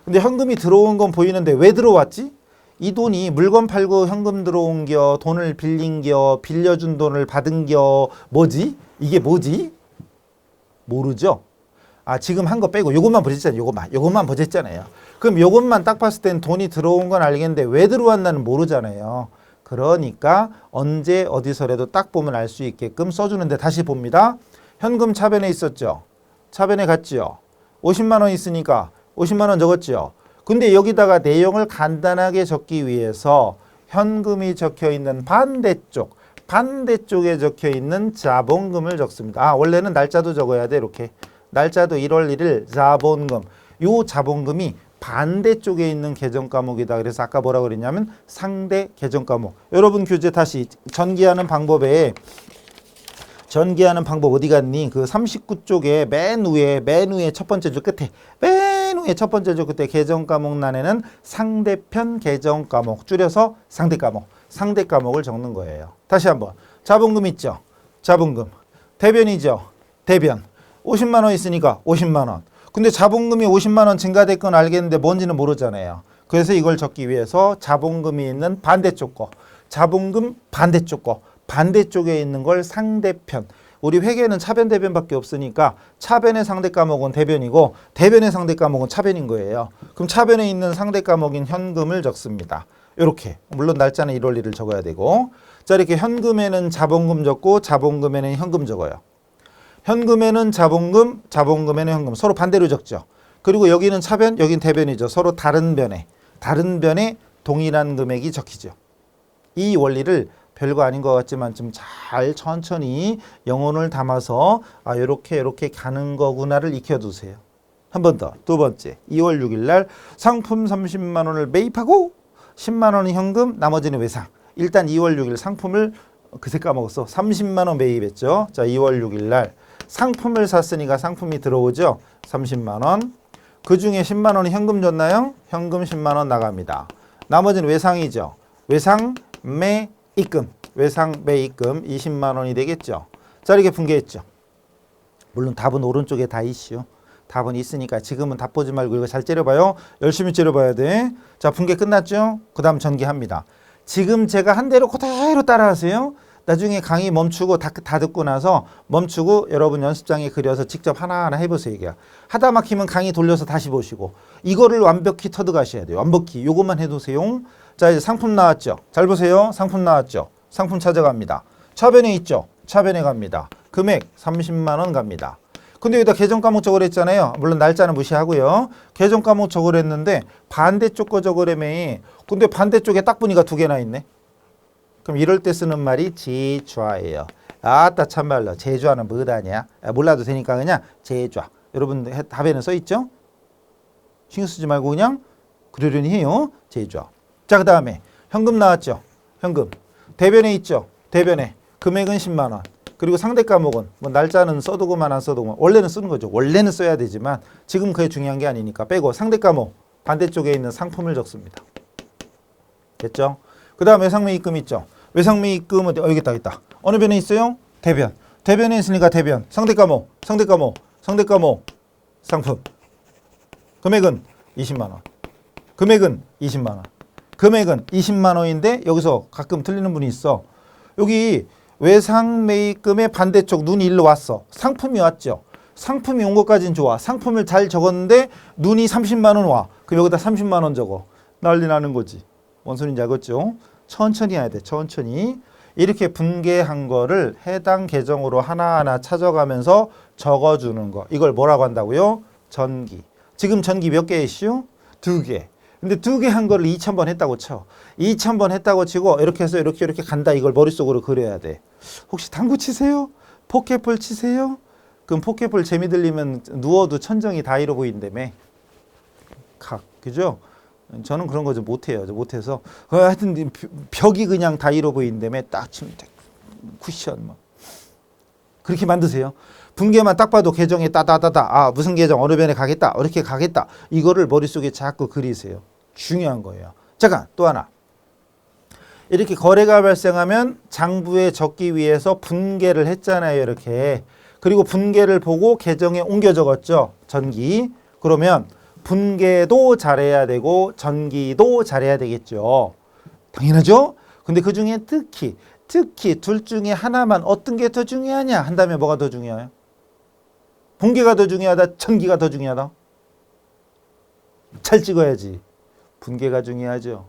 근데 현금이 들어온 건 보이는데 왜 들어왔지? 이 돈이 물건 팔고 현금 들어온 겨, 돈을 빌린 겨, 빌려준 돈을 받은 겨, 뭐지? 이게 뭐지? 모르죠? 지금 한 거 빼고 요것만 보셨잖아요. 요것만 보셨잖아요. 그럼 요것만 딱 봤을 땐 돈이 들어온 건 알겠는데 왜 들어왔나는 모르잖아요. 그러니까 언제 어디서라도 딱 보면 알 수 있게끔 써주는데 다시 봅니다. 현금 차변에 있었죠. 차변에 갔죠. 50만 원 있으니까 50만 원 적었죠. 근데 여기다가 내용을 간단하게 적기 위해서 현금이 적혀 있는 반대쪽에 적혀 있는 자본금을 적습니다. 원래는 날짜도 적어야 돼. 이렇게. 날짜도 1월 1일 자본금. 요 자본금이 반대쪽에 있는 계정 과목이다. 그래서 아까 뭐라고 그랬냐면 상대 계정 과목. 여러분 교재 다시 전기하는 방법 어디 갔니? 그 39쪽에 맨 위에 첫 번째 줄 끝에 계정 과목란에는 상대편 계정 과목 줄여서 상대 과목을 적는 거예요. 다시 한번 자본금 있죠? 자본금 대변이죠? 대변 50만 원 있으니까 50만 원. 근데 자본금이 50만 원 증가될 건 알겠는데 뭔지는 모르잖아요. 그래서 이걸 적기 위해서 자본금이 있는 반대쪽 거, 자본금 반대쪽 거, 반대쪽에 있는 걸 상대편. 우리 회계는 차변 대변밖에 없으니까 차변의 상대 과목은 대변이고 대변의 상대 과목은 차변인 거예요. 그럼 차변에 있는 상대 과목인 현금을 적습니다. 이렇게. 물론 날짜는 1월 1일 적어야 되고. 자, 이렇게 현금에는 자본금 적고 자본금에는 현금 적어요. 현금에는 자본금, 자본금에는 현금. 서로 반대로 적죠. 그리고 여기는 차변, 여기는 대변이죠. 서로 다른 변에 동일한 금액이 적히죠. 이 원리를 별거 아닌 것 같지만 좀 잘 천천히 영혼을 담아서 요렇게 가는 거구나를 익혀두세요. 한 번 더. 두 번째. 2월 6일 날 상품 30만 원을 매입하고 10만 원은 현금, 나머지는 외상. 일단 2월 6일 상품을 그새 까먹었어. 30만 원 매입했죠. 자, 2월 6일 날 상품을 샀으니까 상품이 들어오죠. 30만 원. 그중에 10만 원이 현금 줬나요? 현금 10만 원 나갑니다. 나머지는 외상이죠. 외상 매입금. 외상 매입금 20만 원이 되겠죠. 자, 이렇게 분개했죠. 물론 답은 오른쪽에 다 있슈. 답은 있으니까 지금은 답 보지 말고 이거 잘 째려봐요. 열심히 째려봐야 돼. 자, 분개 끝났죠? 그 다음 전개합니다. 지금 제가 한 대로 그대로 따라하세요. 나중에 강의 멈추고 다 듣고 나서 멈추고 여러분 연습장에 그려서 직접 하나하나 해보세요. 이게 하다 막히면 강의 돌려서 다시 보시고 이거를 완벽히 터득하셔야 돼요. 완벽히 요것만 해두세요. 자, 이제 상품 나왔죠. 잘 보세요. 상품 나왔죠. 상품 찾아갑니다. 차변에 있죠. 차변에 갑니다. 금액 30만 원 갑니다. 근데 여기다 계정 과목 적으려 했잖아요. 물론 날짜는 무시하고요. 계정 과목 적으려 했는데 반대쪽 거 적으려면 근데 반대쪽에 딱 보니까 두 개나 있네. 그럼 이럴 때 쓰는 말이 제좌예요. 아따 참말로 제좌는 뭐다냐? 몰라도 되니까 그냥 제좌. 여러분 답에는 써있죠? 신경 쓰지 말고 그냥 그러려니 해요. 제좌. 자, 그 다음에 현금 나왔죠. 현금. 대변에 있죠. 대변에 금액은 10만 원. 그리고 상대 과목은 뭐 날짜는 써두고만 안 써두고만 원래는 쓰는 거죠. 원래는 써야 되지만 지금 그게 중요한 게 아니니까 빼고 상대 과목 반대쪽에 있는 상품을 적습니다. 됐죠? 그 다음 외상매입금 있죠. 외상매입금은 여기 있다. 어느 변에 있어요? 대변. 대변에 있으니까 대변. 상대 과목 상품. 금액은 20만 원. 금액은 20만 원. 금액은 20만 원인데 여기서 가끔 틀리는 분이 있어. 여기 외상매입금의 반대쪽 눈이 일로 왔어. 상품이 왔죠. 상품이 온 것까지는 좋아. 상품을 잘 적었는데 눈이 30만 원 와. 그럼 여기다 30만 원 적어. 난리 나는 거지. 뭔 소린지 알겠죠? 천천히 해야 돼. 천천히. 이렇게 분개한 거를 해당 계정으로 하나하나 찾아가면서 적어주는 거. 이걸 뭐라고 한다고요? 전기. 지금 전기 몇 개 이슈? 2개. 근데 2개 한 거를 2,000번 했다고 쳐. 2,000번 했다고 치고 이렇게 해서 이렇게 간다. 이걸 머릿속으로 그려야 돼. 혹시 당구 치세요? 포켓볼 치세요? 그럼 포켓볼 재미 들리면 누워도 천정이 다 이러 보인다며. 그죠? 저는 그런 거 좀 못해요. 못해서 하여튼 벽이 그냥 다 이러 보인다며 딱 치면 돼. 쿠션 뭐. 그렇게 만드세요. 분개만 딱 봐도 계정에 따다다다. 무슨 계정 어느 변에 가겠다. 이렇게 가겠다. 이거를 머릿속에 자꾸 그리세요. 중요한 거예요. 잠깐 또 하나. 이렇게 거래가 발생하면 장부에 적기 위해서 분개를 했잖아요. 이렇게. 그리고 분개를 보고 계정에 옮겨 적었죠. 전기. 그러면 분개도 잘해야 되고 전기도 잘해야 되겠죠. 당연하죠. 근데 그중에 특히 둘 중에 하나만 어떤 게 더 중요하냐 한다면 뭐가 더 중요해요? 분개가 더 중요하다? 전기가 더 중요하다? 잘 찍어야지. 분개가 중요하죠.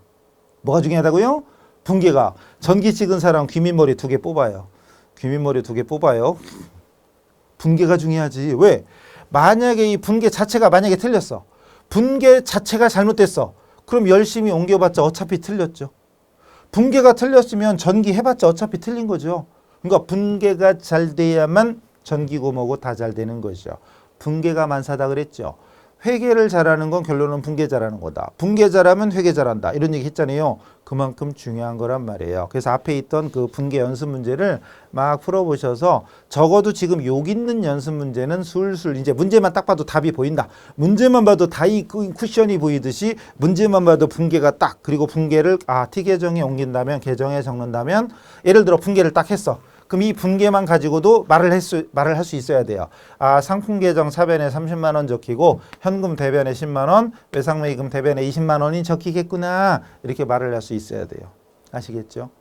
뭐가 중요하다고요? 분개가. 전기 찍은 사람 귀밑머리 2개 뽑아요. 귀밑머리 2개 뽑아요. 분개가 중요하지. 왜? 만약에 이 분개 자체가 만약에 틀렸어. 분개 자체가 잘못됐어. 그럼 열심히 옮겨봤자 어차피 틀렸죠. 분개가 틀렸으면 전기 해봤자 어차피 틀린 거죠. 그러니까 분개가 잘 돼야만 전기고 뭐고 다 잘 되는 거죠. 분개가 만사다 그랬죠. 회계를 잘하는 건 결론은 분개 잘하는 거다. 분개 잘하면 회계 잘한다. 이런 얘기 했잖아요. 그만큼 중요한 거란 말이에요. 그래서 앞에 있던 그 분개 연습 문제를 막 풀어보셔서 적어도 지금 여기 있는 연습 문제는 술술 이제 문제만 딱 봐도 답이 보인다. 문제만 봐도 다이 쿠션이 보이듯이 문제만 봐도 분개가 딱 그리고 분개를 T 계정에 옮긴다면 계정에 적는다면 예를 들어 분개를 딱 했어. 그럼 이 분개만 가지고도 말을 할 수 있어야 돼요. 상품 계정 차변에 30만 원 적히고 현금 대변에 10만 원, 외상매입금 대변에 20만 원이 적히겠구나. 이렇게 말을 할 수 있어야 돼요. 아시겠죠?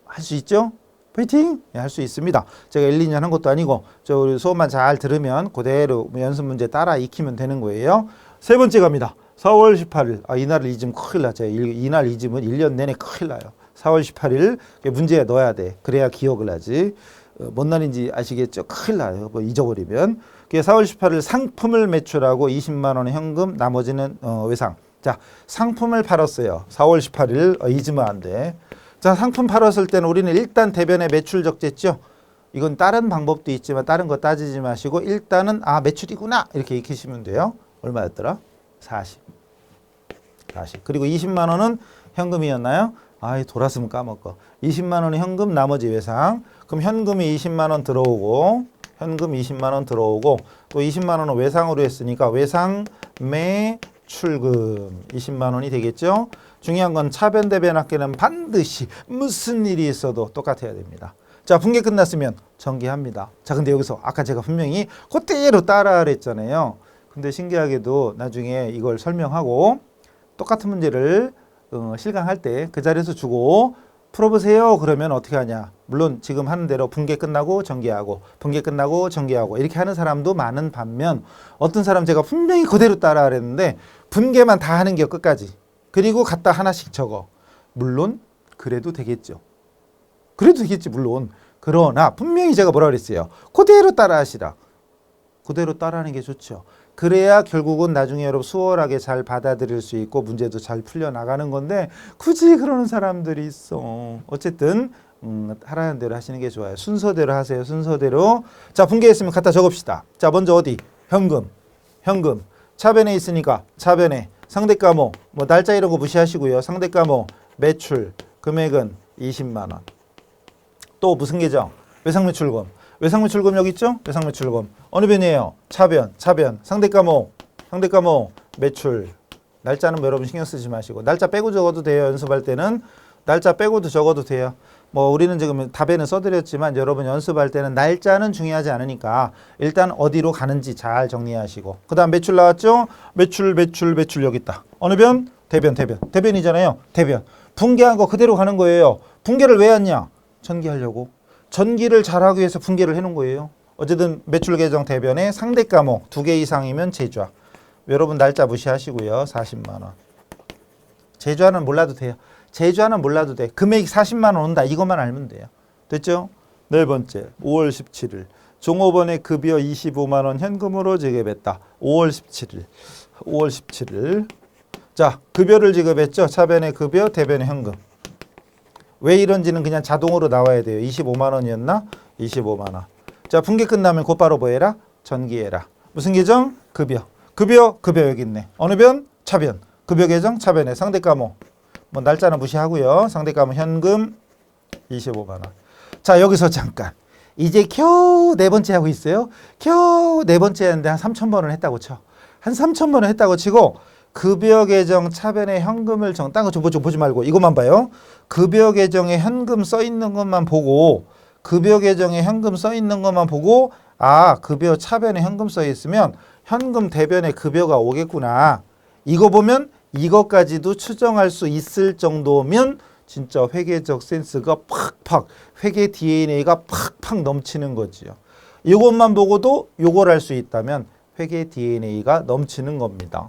할 수 있죠? 파이팅! 네, 할 수 있습니다. 제가 1, 2년 한 것도 아니고 우리 수업만 잘 들으면 그대로 연습 문제 따라 익히면 되는 거예요. 세 번째 갑니다. 4월 18일. 이날을 잊으면 큰일 나죠. 이날 잊으면 1년 내내 큰일 나요. 4월 18일 문제에 넣어야 돼. 그래야 기억을 하지. 뭔 날인지 아시겠죠? 큰일 나요. 뭐 잊어버리면. 4월 18일 상품을 매출하고 20만 원의 현금, 나머지는 외상. 자, 상품을 팔았어요. 4월 18일 잊으면 안 돼. 자, 상품 팔았을 때는 우리는 일단 대변에 매출 적재했죠. 이건 다른 방법도 있지만 다른 거 따지지 마시고 일단은 매출이구나 이렇게 익히시면 돼요. 얼마였더라? 40. 그리고 20만 원은 현금이었나요? 돌았으면 까먹고. 20만 원은 현금, 나머지 외상. 그럼 현금이 20만 원 들어오고 현금 20만 원 들어오고 또 20만 원은 외상으로 했으니까 외상 매출금 20만 원이 되겠죠. 중요한 건 차변 대변 합계는 반드시 무슨 일이 있어도 똑같아야 됩니다. 자, 분계 끝났으면 전개합니다. 자, 근데 여기서 아까 제가 분명히 그대로 따라 그랬잖아요. 근데 신기하게도 나중에 이걸 설명하고 똑같은 문제를 실강할 때 그 자리에서 주고 풀어보세요. 그러면 어떻게 하냐. 물론 지금 하는 대로 분계 끝나고 전개하고 분계 끝나고 전개하고 이렇게 하는 사람도 많은 반면 어떤 사람 제가 분명히 그대로 따라 그랬는데 분계만 다 하는 게 끝까지. 그리고 갖다 하나씩 적어. 물론 그래도 되겠죠. 그래도 되겠지 물론. 그러나 분명히 제가 뭐라 그랬어요. 그대로 따라 하시라. 그대로 따라하는 게 좋죠. 그래야 결국은 나중에 여러분 수월하게 잘 받아들일 수 있고 문제도 잘 풀려나가는 건데 굳이 그러는 사람들이 있어. 어쨌든 하라는 대로 하시는 게 좋아요. 순서대로 하세요. 순서대로. 자, 분개했으면 갖다 적읍시다. 자, 먼저 어디? 현금. 차변에 있으니까 차변에 상대가모 뭐 날짜 이런 거 무시하시고요. 상대가모 매출 금액은 20만 원. 또 무슨 계정? 외상매출금. 외상매출금 여기 있죠? 외상매출금. 어느 변이에요? 차변. 상대가모 매출. 날짜는 여러분 신경 쓰지 마시고 날짜 빼고 적어도 돼요. 연습할 때는 날짜 빼고도 적어도 돼요. 뭐 우리는 지금 답에는 써드렸지만 여러분 연습할 때는 날짜는 중요하지 않으니까 일단 어디로 가는지 잘 정리하시고 그 다음 매출 나왔죠? 매출 여기 있다. 어느 변? 대변이잖아요. 대변. 분개한 거 그대로 가는 거예요. 분개를 왜 했냐? 전개하려고. 전기를 잘하기 위해서 분개를 해놓은 거예요. 어쨌든 매출 계정 대변에 상대 과목 2개 이상이면 제좌. 여러분 날짜 무시하시고요. 40만 원. 제좌는 몰라도 돼요. 제좌는 몰라도 돼. 금액이 40만 원 온다. 이것만 알면 돼요. 됐죠? 네 번째 5월 17일 종업원의 급여 25만 원 현금으로 지급했다. 5월 17일 자, 급여를 지급했죠. 차변의 급여, 대변의 현금. 왜 이런지는 그냥 자동으로 나와야 돼요. 25만 원이었나? 25만 원. 자, 분계 끝나면 곧바로 뭐 해라? 전기해라. 무슨 계정? 급여 여기 있네. 어느 변? 차변. 급여 계정 차변에 상대가모. 뭐 날짜는 무시하고요. 상대가모 현금 25만 원. 자, 여기서 잠깐. 이제 겨우 네 번째 하고 있어요. 겨우 네 번째 했는데 한 3,000번을 했다고 쳐. 한 3,000번을 했다고 치고 급여 계정 차변에 현금을 딴 거 좀 보지 말고 이것만 봐요. 급여 계정에 현금 써 있는 것만 보고 급여 차변에 현금 써 있으면 현금 대변에 급여가 오겠구나. 이거 보면 이것까지도 추정할 수 있을 정도면 진짜 회계적 센스가 팍팍 회계 DNA가 팍팍 넘치는 거지요. 이것만 보고도 요걸 할 수 있다면 회계 DNA가 넘치는 겁니다.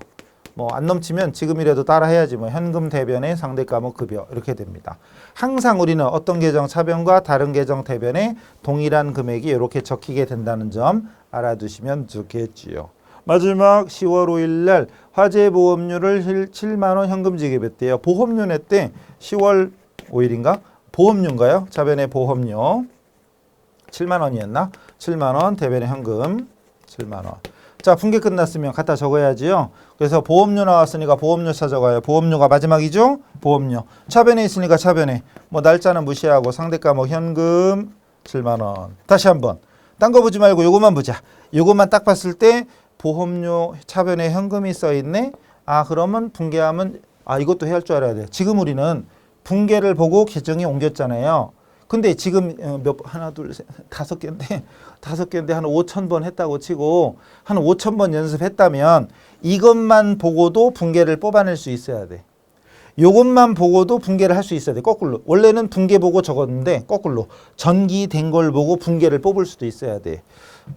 뭐 안 넘치면 지금이라도 따라 해야지. 뭐 현금 대변에 상대 과목 급여 이렇게 됩니다. 항상 우리는 어떤 계정 차변과 다른 계정 대변에 동일한 금액이 이렇게 적히게 된다는 점 알아두시면 좋겠지요. 마지막 10월 5일 날 화재보험료를 7만 원 현금 지급했대요. 보험료 냈대. 10월 5일인가? 보험료인가요? 차변의 보험료 7만 원이었나? 7만 원 대변의 현금 7만 원. 자, 분계 끝났으면 갖다 적어야지요. 그래서 보험료 나왔으니까 보험료 찾아가요. 보험료가 마지막이죠? 보험료. 차변에 있으니까 차변에. 뭐 날짜는 무시하고 상대가 뭐 현금 7만 원. 다시 한번. 딴 거 보지 말고 요것만 보자. 요것만 딱 봤을 때 보험료 차변에 현금이 써 있네. 그러면 분계하면 이것도 해야 할 줄 알아야 돼. 지금 우리는 분계를 보고 계정이 옮겼잖아요. 근데 지금 하나 둘 셋 다섯 개인데 한 5,000번 했다고 치고 한 5,000번 연습했다면 이것만 보고도 분계를 뽑아낼 수 있어야 돼. 요것만 보고도 분계를 할 수 있어야 돼. 거꾸로. 원래는 분계 보고 적었는데 거꾸로. 전기된 걸 보고 분계를 뽑을 수도 있어야 돼.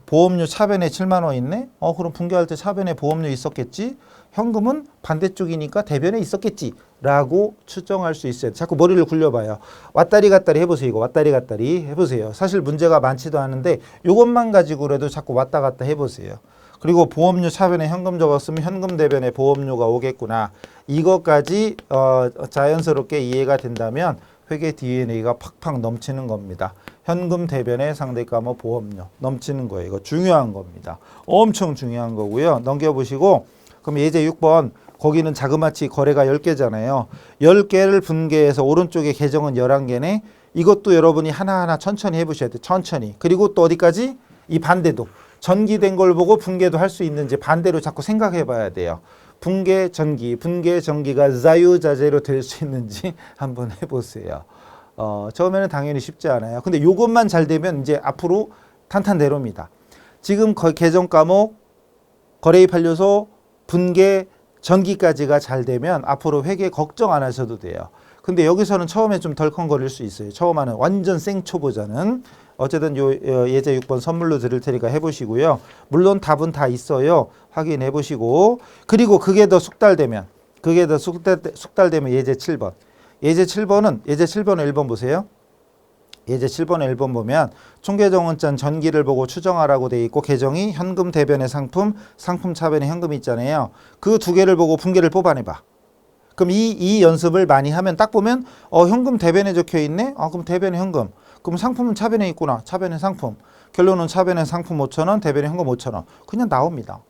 보험료 차변에 7만 원 있네? 그럼 분계할 때 차변에 보험료 있었겠지? 현금은 반대쪽이니까 대변에 있었겠지? 라고 추정할 수 있어요. 자꾸 머리를 굴려봐요. 왔다리 갔다리 해보세요. 이거 왔다리 갔다리 해보세요. 사실 문제가 많지도 않은데 이것만 가지고라도 자꾸 왔다 갔다 해보세요. 그리고 보험료 차변에 현금 적었으면 현금 대변에 보험료가 오겠구나. 이것까지 자연스럽게 이해가 된다면 회계 DNA가 팍팍 넘치는 겁니다. 현금 대변에 상대가모 보험료 넘치는 거예요. 이거 중요한 겁니다. 엄청 중요한 거고요. 넘겨보시고 그럼 예제 6번 거기는 자그마치 거래가 10개잖아요. 10개를 분계해서 오른쪽에 계정은 11개네. 이것도 여러분이 하나하나 천천히 해보셔야 돼요. 천천히. 그리고 또 어디까지? 이 반대도. 전기된 걸 보고 분계도 할 수 있는지 반대로 자꾸 생각해 봐야 돼요. 분계 전기, 분계 전기가 자유자재로 될 수 있는지 한번 해보세요. 처음에는 당연히 쉽지 않아요. 근데 이것만 잘 되면 이제 앞으로 탄탄대로입니다. 지금 계정 과목, 거래입 완료소, 분계, 전기까지가 잘 되면 앞으로 회계 걱정 안 하셔도 돼요. 근데 여기서는 처음에 좀 덜컹거릴 수 있어요. 처음 하는 완전 생초보자는. 어쨌든 요 예제 6번 선물로 드릴 테니까 해보시고요. 물론 답은 다 있어요. 확인해 보시고. 그리고 그게 더 숙달되면 예제 7번. 예제 7번은 1번 보세요. 예제 7번에 1번 보면 총계정원장 전기를 보고 추정하라고 돼 있고 계정이 현금 대변의 상품, 상품 차변의 현금이 있잖아요. 그 두 개를 보고 분계를 뽑아내봐. 그럼 이 연습을 많이 하면 딱 보면 현금 대변에 적혀 있네. 그럼 대변에 현금. 그럼 상품은 차변에 있구나. 차변에 상품. 결론은 차변에 상품 5,000원, 대변에 현금 5,000원. 그냥 나옵니다.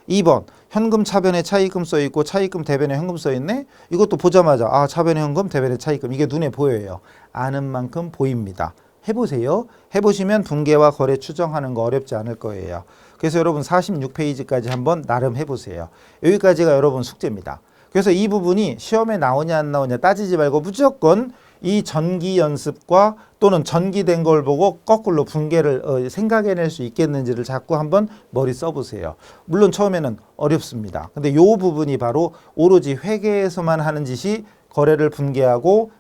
2번 현금 차변에 차입금 써 있고 차입금 대변에 현금 써 있네. 이것도 보자마자 차변에 현금, 대변에 차입금. 이게 눈에 보여요. 아는 만큼 보입니다. 해보세요. 해보시면 분계와 거래 추정하는 거 어렵지 않을 거예요. 그래서 여러분 46페이지까지 한번 나름 해보세요. 여기까지가 여러분 숙제입니다. 그래서 이 부분이 시험에 나오냐 안 나오냐 따지지 말고 무조건 이 전기 연습과 또는 전기된 걸 보고 거꾸로 분계를 생각해낼 수 있겠는지를 자꾸 한번 머리 써보세요. 물론 처음에는 어렵습니다. 근데 이 부분이 바로 오로지 회계에서만 하는 짓이 거래를 분계하고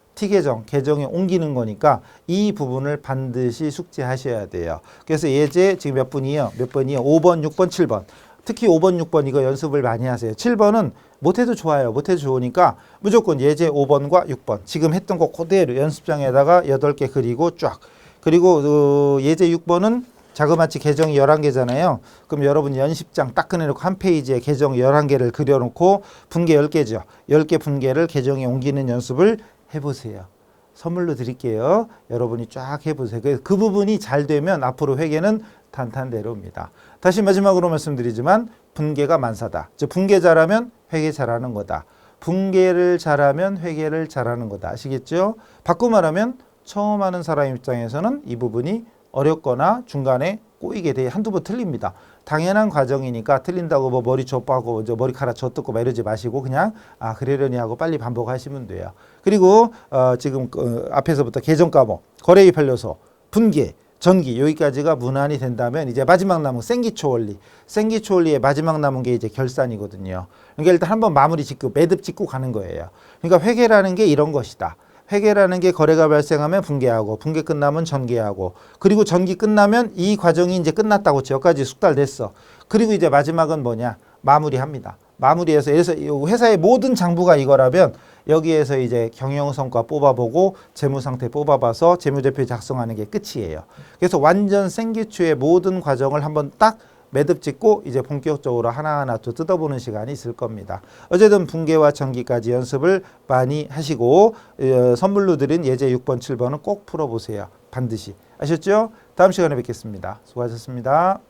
계정에 옮기는 거니까 이 부분을 반드시 숙지하셔야 돼요. 그래서 예제 지금 몇 번이요? 5번, 6번, 7번. 특히 5번, 6번 이거 연습을 많이 하세요. 7번은 못해도 좋아요. 못해도 좋으니까 무조건 예제 5번과 6번 지금 했던 거 그대로 연습장에다가 8개 그리고 쫙. 그리고 예제 6번은 자그마치 계정이 11개잖아요. 그럼 여러분 연습장 딱 꺼내놓고 한 페이지에 계정 11개를 그려놓고 분계 10개죠. 10개 분계를 계정에 옮기는 연습을 해보세요. 선물로 드릴게요. 여러분이 쫙 해보세요. 그 부분이 잘 되면 앞으로 회계는 탄탄대로입니다. 다시 마지막으로 말씀드리지만 분계가 만사다. 즉 분계 잘하면 회계 잘하는 거다. 분계를 잘하면 회계를 잘하는 거다. 아시겠죠? 바꿔 말하면 처음 하는 사람 입장에서는 이 부분이 어렵거나 중간에 꼬이게 돼 한두 번 틀립니다. 당연한 과정이니까 틀린다고 뭐 머리 좁하고 머리카락 젖뜯고 막 이러지 마시고 그냥 그러려니 하고 빨리 반복하시면 돼요. 그리고 지금 앞에서부터 계정 과목, 거래입 완료소, 분계, 전기 여기까지가 무난히 된다면 이제 마지막 남은 생기초 원리. 생기초 원리의 마지막 남은 게 이제 결산이거든요. 그러니까 일단 한번 마무리 짓고 매듭 짓고 가는 거예요. 그러니까 회계라는 게 이런 것이다. 회계라는 게 거래가 발생하면 분계하고 분계 끝나면 전개하고 그리고 전기 끝나면 이 과정이 이제 끝났다고 여기까지 숙달됐어. 그리고 이제 마지막은 뭐냐? 마무리합니다. 마무리해서 그래서 회사의 모든 장부가 이거라면 여기에서 이제 경영성과 뽑아보고 재무상태 뽑아봐서 재무제표 작성하는 게 끝이에요. 그래서 완전 생기초의 모든 과정을 한번 딱 매듭 짓고 이제 본격적으로 하나하나 또 뜯어보는 시간이 있을 겁니다. 어쨌든 분계와 전기까지 연습을 많이 하시고 선물로 드린 예제 6번, 7번은 꼭 풀어보세요. 반드시. 아셨죠? 다음 시간에 뵙겠습니다. 수고하셨습니다.